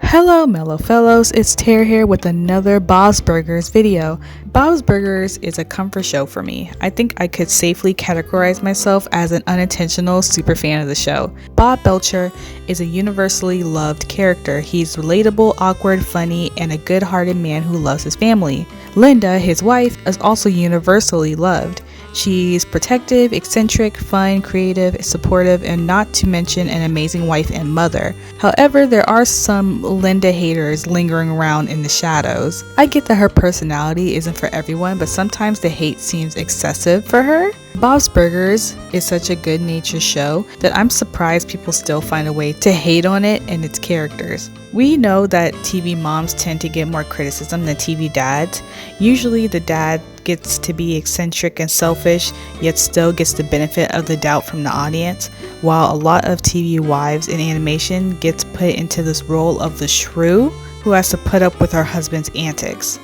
Hello Mellow Fellows, it's Tara here with another Bob's Burgers video. Bob's Burgers is a comfort show for me. I think I could safely categorize myself as an unintentional super fan of the show. Bob Belcher is a universally loved character. He's relatable, awkward, funny, and a good-hearted man who loves his family. Linda, his wife, is also universally loved. She's protective, eccentric, fun, creative, supportive, and not to mention an amazing wife and mother. However, there are some Linda haters lingering around in the shadows. I get that her personality isn't for everyone, but sometimes the hate seems excessive for her. Bob's Burgers is such a good-natured show that I'm surprised people still find a way to hate on it and its characters. We know that TV moms tend to get more criticism than TV dads. Usually the dad gets to be eccentric and selfish, yet still gets the benefit of the doubt from the audience, while a lot of TV wives in animation gets put into this role of the shrew who has to put up with her husband's antics.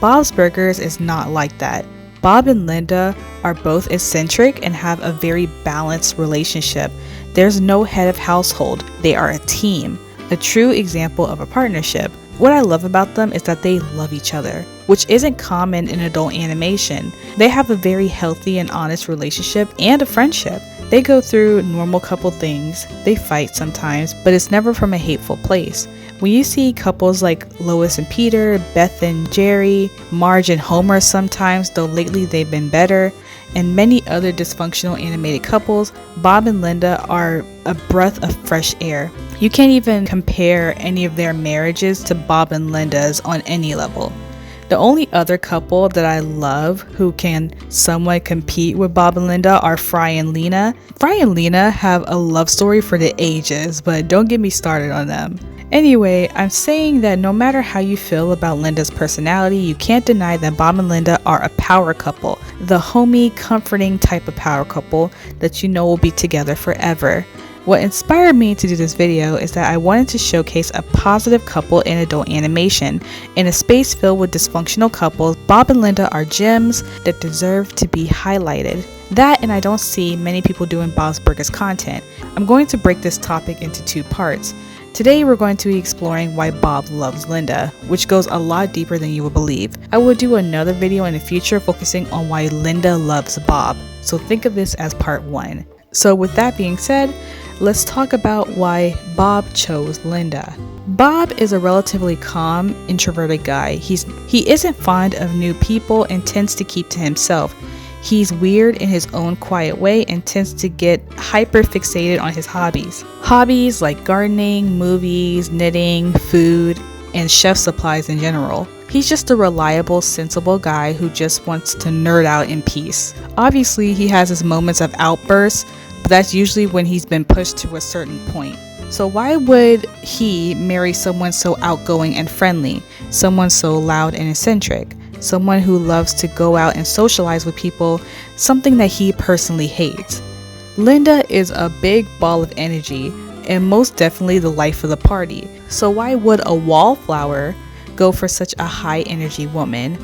Bob's Burgers is not like that. Bob and Linda are both eccentric and have a very balanced relationship. There's no head of household. They are a team, a true example of a partnership. What I love about them is that they love each other, which isn't common in adult animation. They have a very healthy and honest relationship and a friendship. They go through normal couple things. They fight sometimes, but it's never from a hateful place. When you see couples like Lois and Peter, Beth and Jerry, Marge and Homer sometimes, though lately they've been better, and many other dysfunctional animated couples, Bob and Linda are a breath of fresh air. You can't even compare any of their marriages to Bob and Linda's on any level. The only other couple that I love who can somewhat compete with Bob and Linda are Fry and Lena. Fry and Lena have a love story for the ages, but don't get me started on them. Anyway, I'm saying that no matter how you feel about Linda's personality, you can't deny that Bob and Linda are a power couple. The homey, comforting type of power couple that you know will be together forever. What inspired me to do this video is that I wanted to showcase a positive couple in adult animation. In a space filled with dysfunctional couples, Bob and Linda are gems that deserve to be highlighted. That, and I don't see many people doing Bob's Burgers content. I'm going to break this topic into two parts. Today we're going to be exploring why Bob loves Linda, which goes a lot deeper than you would believe. I will do another video in the future focusing on why Linda loves Bob, so think of this as part 1. So with that being said, let's talk about why Bob chose Linda. Bob is a relatively calm, introverted guy. He isn't fond of new people and tends to keep to himself. He's weird in his own quiet way and tends to get hyper fixated on his hobbies. Hobbies like gardening, movies, knitting, food, and chef supplies in general. He's just a reliable, sensible guy who just wants to nerd out in peace. Obviously, he has his moments of outbursts, but that's usually when he's been pushed to a certain point. So why would he marry someone so outgoing and friendly, someone so loud and eccentric? Someone who loves to go out and socialize with people, something that he personally hates. Linda is a big ball of energy and most definitely the life of the party. So why would a wallflower go for such a high energy woman?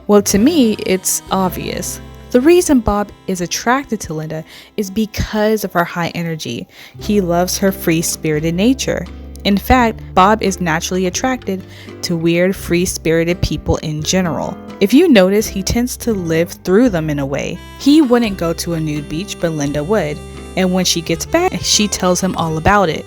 Well, to me, it's obvious. The reason Bob is attracted to Linda is because of her high energy. He loves her free-spirited nature. In fact, Bob is naturally attracted to weird, free-spirited people in general. If you notice, he tends to live through them in a way. He wouldn't go to a nude beach, but Linda would. And when she gets back, she tells him all about it.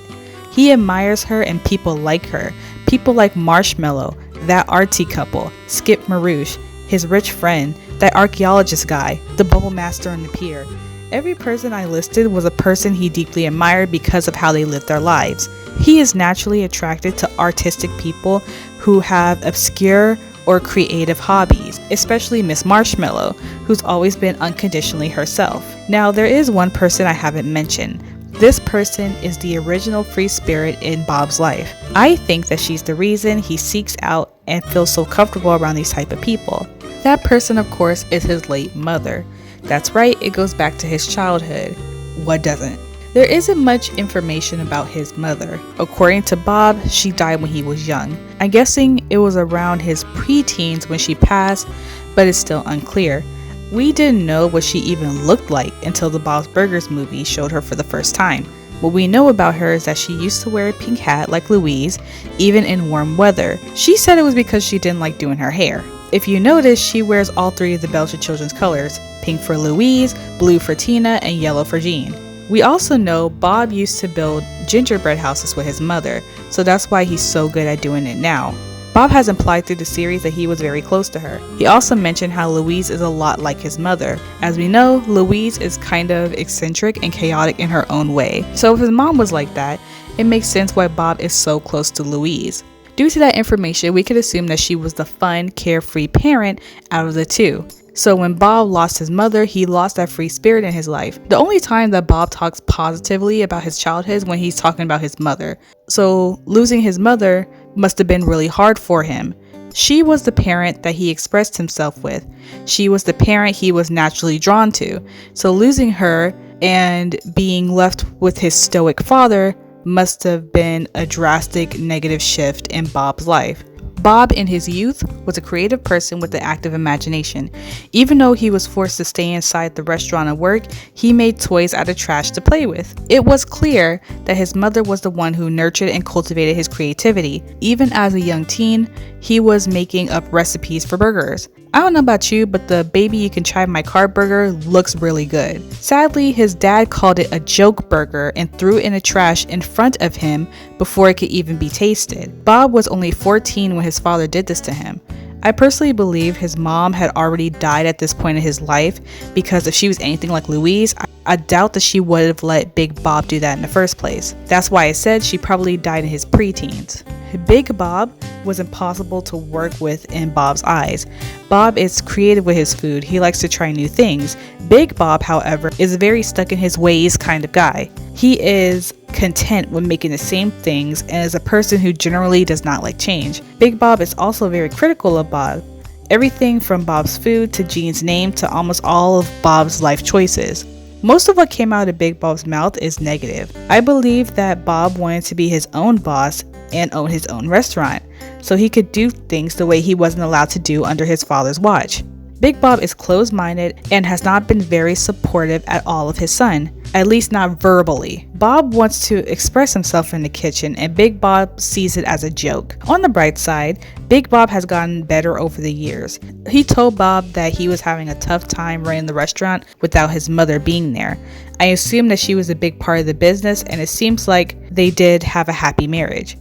He admires her and people like her. People like Marshmallow, that artsy couple, Skip Marouche, his rich friend, that archaeologist guy, the bubble master on the pier. Every person I listed was a person he deeply admired because of how they lived their lives. He is naturally attracted to artistic people who have obscure or creative hobbies, especially Miss Marshmallow, who's always been unconditionally herself. Now, there is one person I haven't mentioned. This person is the original free spirit in Bob's life. I think that she's the reason he seeks out and feels so comfortable around these type of people. That person, of course, is his late mother. That's right, it goes back to his childhood. What doesn't? There isn't much information about his mother. According to Bob, she died when he was young. I'm guessing it was around his preteens when she passed, but it's still unclear. We didn't know what she even looked like until the Bob's Burgers movie showed her for the first time. What we know about her is that she used to wear a pink hat like Louise, even in warm weather. She said it was because she didn't like doing her hair. If you notice, she wears all three of the Belcher children's colors: pink for Louise, blue for Tina, and yellow for Jean. We also know Bob used to build gingerbread houses with his mother, so that's why he's so good at doing it now. Bob has implied through the series that he was very close to her. He also mentioned how Louise is a lot like his mother. As we know, Louise is kind of eccentric and chaotic in her own way. So if his mom was like that, it makes sense why Bob is so close to Louise. Due to that information, we could assume that she was the fun, carefree parent out of the two. So when Bob lost his mother, he lost that free spirit in his life. The only time that Bob talks positively about his childhood is when he's talking about his mother. So losing his mother must have been really hard for him. She was the parent that he expressed himself with. She was the parent he was naturally drawn to. So losing her and being left with his stoic father must have been a drastic negative shift in Bob's life. Bob in his youth was a creative person with an active imagination. Even though he was forced to stay inside the restaurant and work, he made toys out of trash to play with. It was clear that his mother was the one who nurtured and cultivated his creativity. Even as a young teen, he was making up recipes for burgers. I don't know about you, but the baby you can try my car burger looks really good. Sadly, his dad called it a joke burger and threw it in the trash in front of him before it could even be tasted. Bob was only 14 when his father did this to him. I personally believe his mom had already died at this point in his life, because if she was anything like Louise, I doubt that she would have let Big Bob do that in the first place. That's why I said she probably died in his preteens. Big Bob was impossible to work with in Bob's eyes. Bob is creative with his food. He likes to try new things. Big Bob, however, is a very stuck in his ways kind of guy. He is content with making the same things and is a person who generally does not like change. Big Bob is also very critical of Bob. Everything from Bob's food to Jean's name to almost all of Bob's life choices. Most of what came out of Big Bob's mouth is negative. I believe that Bob wanted to be his own boss and own his own restaurant, so he could do things the way he wasn't allowed to do under his father's watch. Big Bob is closed-minded and has not been very supportive at all of his son, at least not verbally. Bob wants to express himself in the kitchen, and Big Bob sees it as a joke. On the bright side, Big Bob has gotten better over the years. He told Bob that he was having a tough time running the restaurant without his mother being there. I assume that she was a big part of the business, and it seems like they did have a happy marriage.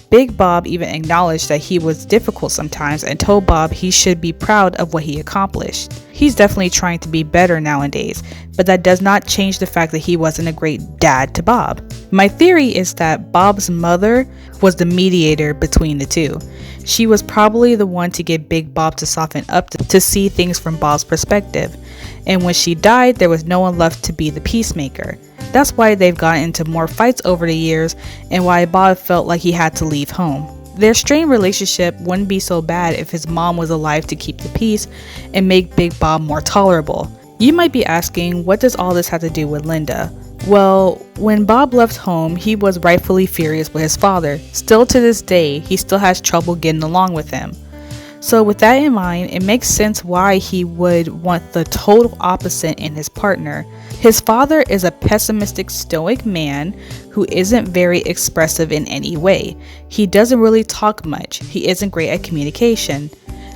Big Bob even acknowledged that he was difficult sometimes and told Bob he should be proud of what he accomplished. He's definitely trying to be better nowadays, but that does not change the fact that he wasn't a great dad to Bob. My theory is that Bob's mother was the mediator between the two. She was probably the one to get Big Bob to soften up to see things from Bob's perspective. And when she died, there was no one left to be the peacemaker. That's why they've gotten into more fights over the years and why Bob felt like he had to leave home. Their strained relationship wouldn't be so bad if his mom was alive to keep the peace and make Big Bob more tolerable. You might be asking, what does all this have to do with Linda? Well, when Bob left home, he was rightfully furious with his father. Still to this day, he still has trouble getting along with him. So with that in mind, it makes sense why he would want the total opposite in his partner. His father is a pessimistic, stoic man who isn't very expressive in any way. He doesn't really talk much. He isn't great at communication.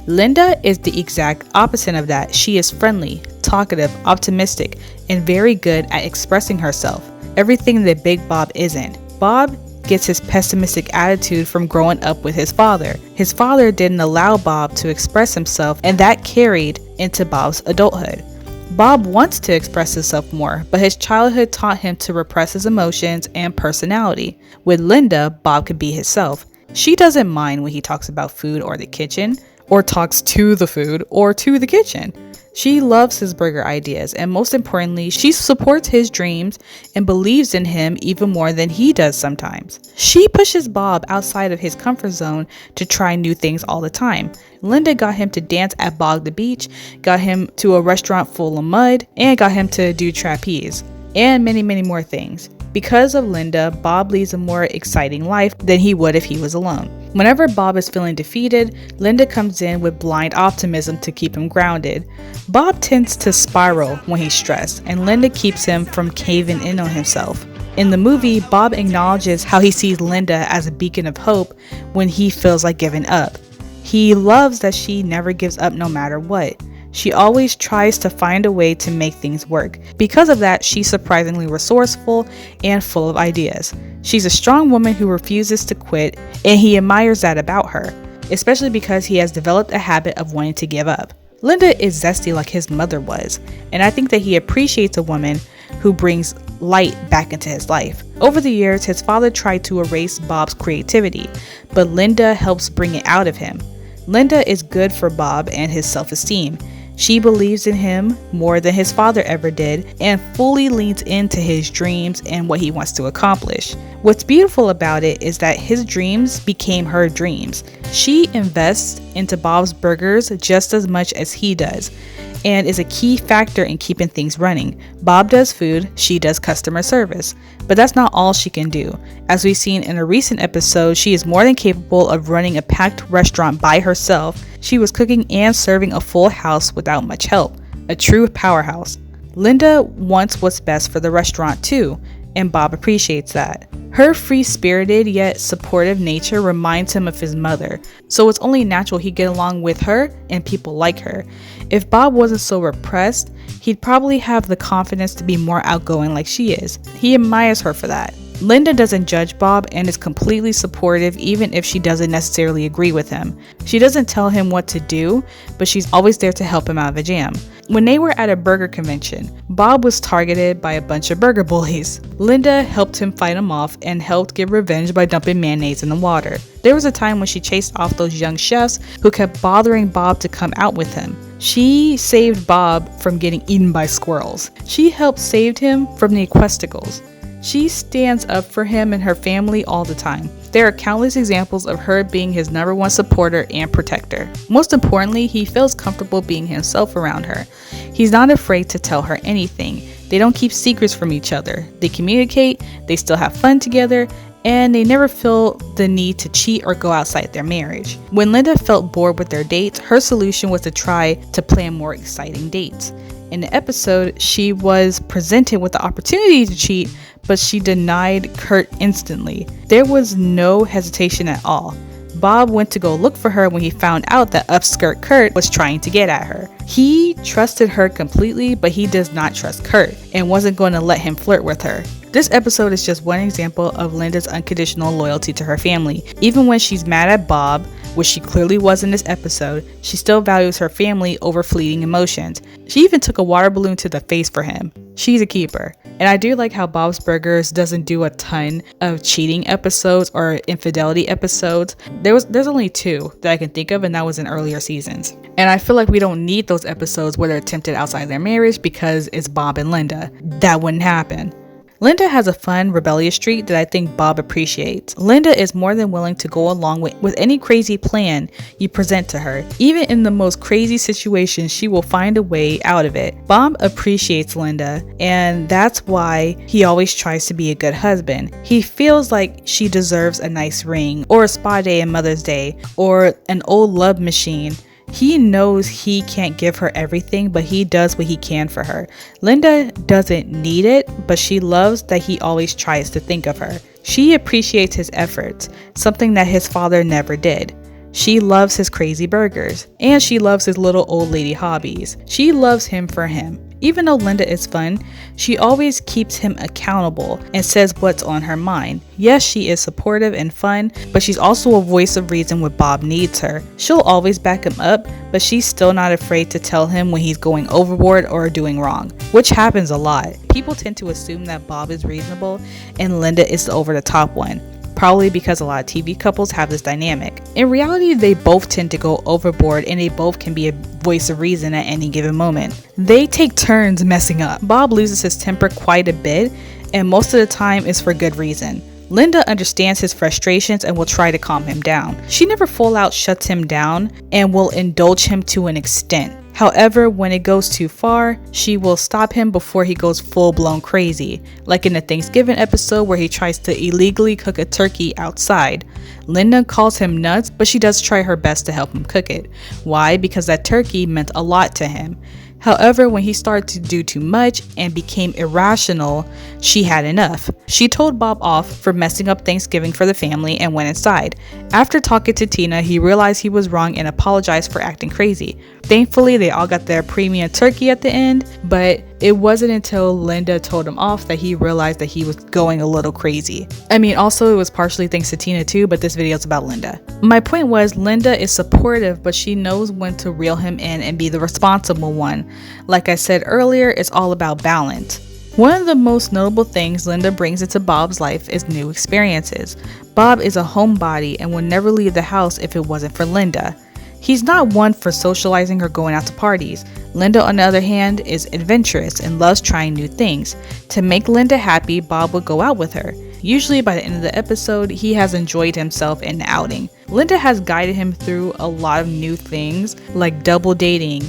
Linda is the exact opposite of that. She is friendly, talkative, optimistic, and very good at expressing herself. Everything that Big Bob isn't. Bob gets his pessimistic attitude from growing up with his father. His father didn't allow Bob to express himself, and that carried into Bob's adulthood. Bob wants to express himself more, but his childhood taught him to repress his emotions and personality. With Linda, Bob could be himself. She doesn't mind when he talks about food or the kitchen, or talks to the food or to the kitchen. She loves his burger ideas, and most importantly, she supports his dreams and believes in him even more than he does sometimes. She pushes Bob outside of his comfort zone to try new things all the time. Linda got him to dance at Bog the Beach, got him to a restaurant full of mud, and got him to do trapeze, and many, many more things. Because of Linda, Bob leads a more exciting life than he would if he was alone. Whenever Bob is feeling defeated, Linda comes in with blind optimism to keep him grounded. Bob tends to spiral when he's stressed, and Linda keeps him from caving in on himself. In the movie, Bob acknowledges how he sees Linda as a beacon of hope when he feels like giving up. He loves that she never gives up no matter what. She always tries to find a way to make things work. Because of that, she's surprisingly resourceful and full of ideas. She's a strong woman who refuses to quit, and he admires that about her, especially because he has developed a habit of wanting to give up. Linda is zesty like his mother was, and I think that he appreciates a woman who brings light back into his life. Over the years, his father tried to erase Bob's creativity, but Linda helps bring it out of him. Linda is good for Bob and his self-esteem. She believes in him more than his father ever did and fully leans into his dreams and what he wants to accomplish. What's beautiful about it is that his dreams became her dreams. She invests into Bob's Burgers just as much as he does and is a key factor in keeping things running. Bob does food, she does customer service. But that's not all she can do. As we've seen in a recent episode, she is more than capable of running a packed restaurant by herself. She was cooking and serving a full house without much help. A true powerhouse. Linda wants what's best for the restaurant too, and Bob appreciates that. Her free-spirited yet supportive nature reminds him of his mother, so it's only natural he'd get along with her and people like her. If Bob wasn't so repressed, he'd probably have the confidence to be more outgoing like she is. He admires her for that. Linda doesn't judge Bob and is completely supportive even if she doesn't necessarily agree with him. She doesn't tell him what to do, but she's always there to help him out of a jam. When they were at a burger convention, Bob was targeted by a bunch of burger bullies. Linda helped him fight them off and helped get revenge by dumping mayonnaise in the water. There was a time when she chased off those young chefs who kept bothering Bob to come out with him. She saved Bob from getting eaten by squirrels. She helped save him from the Equesticles. She stands up for him and her family all the time. There are countless examples of her being his number one supporter and protector. Most importantly, he feels comfortable being himself around her. He's not afraid to tell her anything. They don't keep secrets from each other. They communicate, they still have fun together, and they never feel the need to cheat or go outside their marriage. When Linda felt bored with their dates, her solution was to try to plan more exciting dates. In the episode, she was presented with the opportunity to cheat, but she denied Kurt instantly. There was no hesitation at all. Bob went to go look for her when he found out that upskirt Kurt was trying to get at her. He trusted her completely, but he does not trust Kurt and wasn't going to let him flirt with her. This episode is just one example of Linda's unconditional loyalty to her family. Even when she's mad at Bob, which she clearly was in this episode, she still values her family over fleeting emotions. She even took a water balloon to the face for him. She's a keeper. And I do like how Bob's Burgers doesn't do a ton of cheating episodes or infidelity episodes. There's only 2 that I can think of, and that was in earlier seasons. And I feel like we don't need those episodes where they're tempted outside their marriage because it's Bob and Linda. That wouldn't happen. Linda has a fun, rebellious streak that I think Bob appreciates. Linda is more than willing to go along with any crazy plan you present to her. Even in the most crazy situations, she will find a way out of it. Bob appreciates Linda, and that's why he always tries to be a good husband. He feels like she deserves a nice ring, or a spa day and Mother's Day, or an old love machine. He knows he can't give her everything, but he does what he can for her. Linda doesn't need it, but she loves that he always tries to think of her. She appreciates his efforts, something that his father never did. She loves his crazy burgers, and she loves his little old lady hobbies. She loves him for him. Even though Linda is fun, she always keeps him accountable and says what's on her mind. Yes, she is supportive and fun, but she's also a voice of reason when Bob needs her. She'll always back him up, but she's still not afraid to tell him when he's going overboard or doing wrong, which happens a lot. People tend to assume that Bob is reasonable and Linda is the over-the-top one. Probably because a lot of TV couples have this dynamic. In reality, they both tend to go overboard and they both can be a voice of reason at any given moment. They take turns messing up. Bob loses his temper quite a bit, and most of the time is for good reason. Linda understands his frustrations and will try to calm him down. She never full out shuts him down and will indulge him to an extent. However, when it goes too far, she will stop him before he goes full-blown crazy, like in the Thanksgiving episode where he tries to illegally cook a turkey outside. Linda calls him nuts, but she does try her best to help him cook it. Why? Because that turkey meant a lot to him. However, when he started to do too much and became irrational, she had enough. She told Bob off for messing up Thanksgiving for the family and went inside. After talking to Tina, he realized he was wrong and apologized for acting crazy. Thankfully, they all got their premium turkey at the end, but it wasn't until Linda told him off that he realized that he was going a little crazy. I mean, also it was partially thanks to Tina too, but this video is about Linda. My point was, Linda is supportive, but she knows when to reel him in and be the responsible one. Like I said earlier, it's all about balance. One of the most notable things Linda brings into Bob's life is new experiences. Bob is a homebody and would never leave the house if it wasn't for Linda. He's not one for socializing or going out to parties. Linda, on the other hand, is adventurous and loves trying new things. To make Linda happy, Bob would go out with her. Usually by the end of the episode, he has enjoyed himself in the outing. Linda has guided him through a lot of new things like double dating,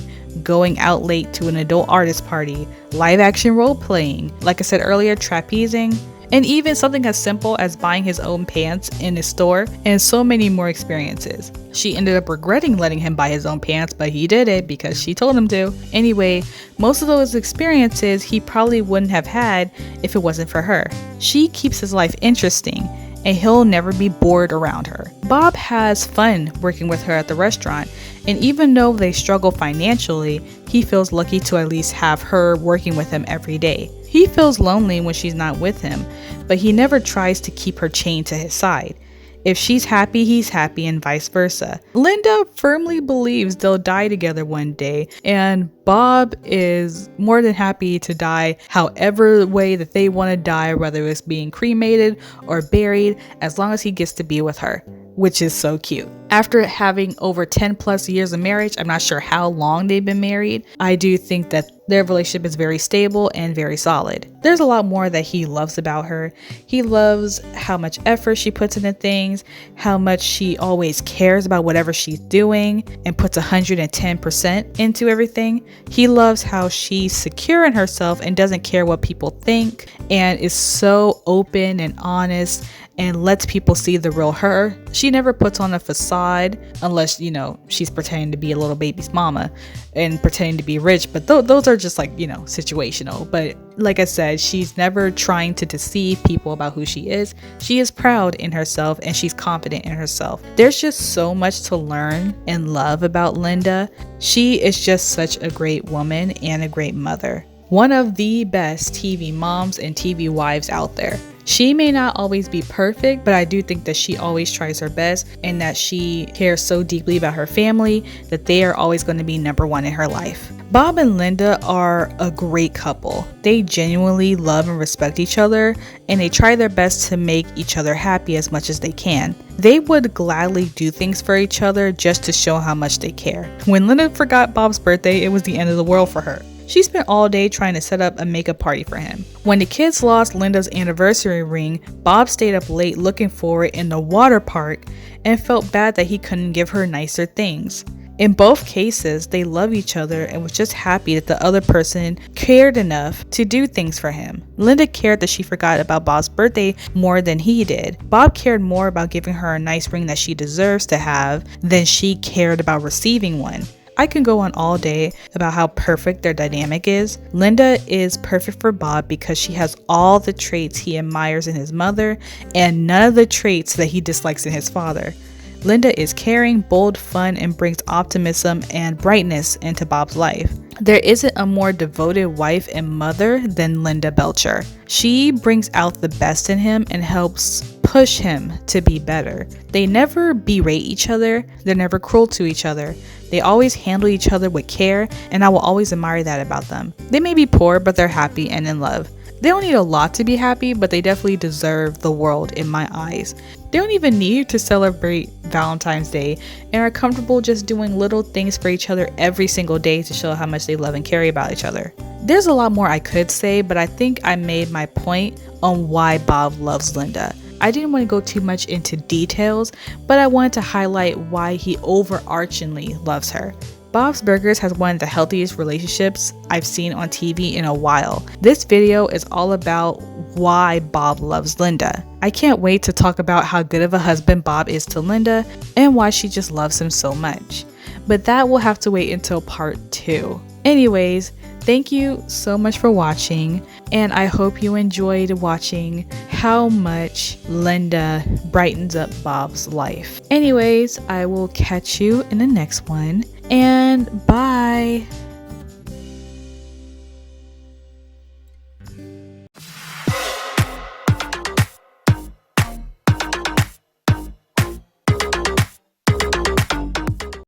going out late to an adult artist party, live action role playing, like I said earlier, trapezing, and even something as simple as buying his own pants in a store, and so many more experiences. She ended up regretting letting him buy his own pants, but he did it because she told him to. Anyway, most of those experiences he probably wouldn't have had if it wasn't for her. She keeps his life interesting, and he'll never be bored around her. Bob has fun working with her at the restaurant, and even though they struggle financially, he feels lucky to at least have her working with him every day. He feels lonely when she's not with him, but he never tries to keep her chained to his side. If she's happy, he's happy, and vice versa. Linda firmly believes they'll die together one day, and Bob is more than happy to die however way that they want to die, whether it's being cremated or buried, as long as he gets to be with her, which is so cute. After having over 10 plus years of marriage, I'm not sure how long they've been married, I do think that their relationship is very stable and very solid. There's a lot more that he loves about her. He loves how much effort she puts into things, how much she always cares about whatever she's doing and puts 110% into everything. He loves how she's secure in herself and doesn't care what people think and is so open and honest and lets people see the real her. She never puts on a facade unless, she's pretending to be a little baby's mama and pretending to be rich. But those are just situational. But like I said, she's never trying to deceive people about who she is. She is proud in herself and she's confident in herself. There's just so much to learn and love about Linda. She is just such a great woman and a great mother. One of the best TV moms and TV wives out there. She may not always be perfect, but I do think that she always tries her best and that she cares so deeply about her family that they are always going to be number one in her life. Bob and Linda are a great couple. They genuinely love and respect each other, and they try their best to make each other happy as much as they can. They would gladly do things for each other just to show how much they care. When Linda forgot Bob's birthday, it was the end of the world for her. She spent all day trying to set up a makeup party for him. When the kids lost Linda's anniversary ring, Bob stayed up late looking for it in the water park and felt bad that he couldn't give her nicer things. In both cases, they love each other and was just happy that the other person cared enough to do things for him. Linda cared that she forgot about Bob's birthday more than he did. Bob cared more about giving her a nice ring that she deserves to have than she cared about receiving one. I can go on all day about how perfect their dynamic is. Linda is perfect for Bob because she has all the traits he admires in his mother and none of the traits that he dislikes in his father. Linda is caring, bold, fun, and brings optimism and brightness into Bob's life. There isn't a more devoted wife and mother than Linda Belcher. She brings out the best in him and helps push him to be better. They never berate each other. They're never cruel to each other. They always handle each other with care, and I will always admire that about them. They may be poor, but they're happy and in love. They don't need a lot to be happy, but they definitely deserve the world in my eyes. They don't even need to celebrate Valentine's Day and are comfortable just doing little things for each other every single day to show how much they love and care about each other. There's a lot more I could say, but I think I made my point on why Bob loves Linda. I didn't want to go too much into details, but I wanted to highlight why he overarchingly loves her. Bob's Burgers has one of the healthiest relationships I've seen on TV in a while. This video is all about why Bob loves Linda. I can't wait to talk about how good of a husband Bob is to Linda and why she just loves him so much. But that will have to wait until part 2. Anyways, thank you so much for watching, and I hope you enjoyed watching how much Linda brightens up Bob's life. Anyways, I will catch you in the next one, and bye!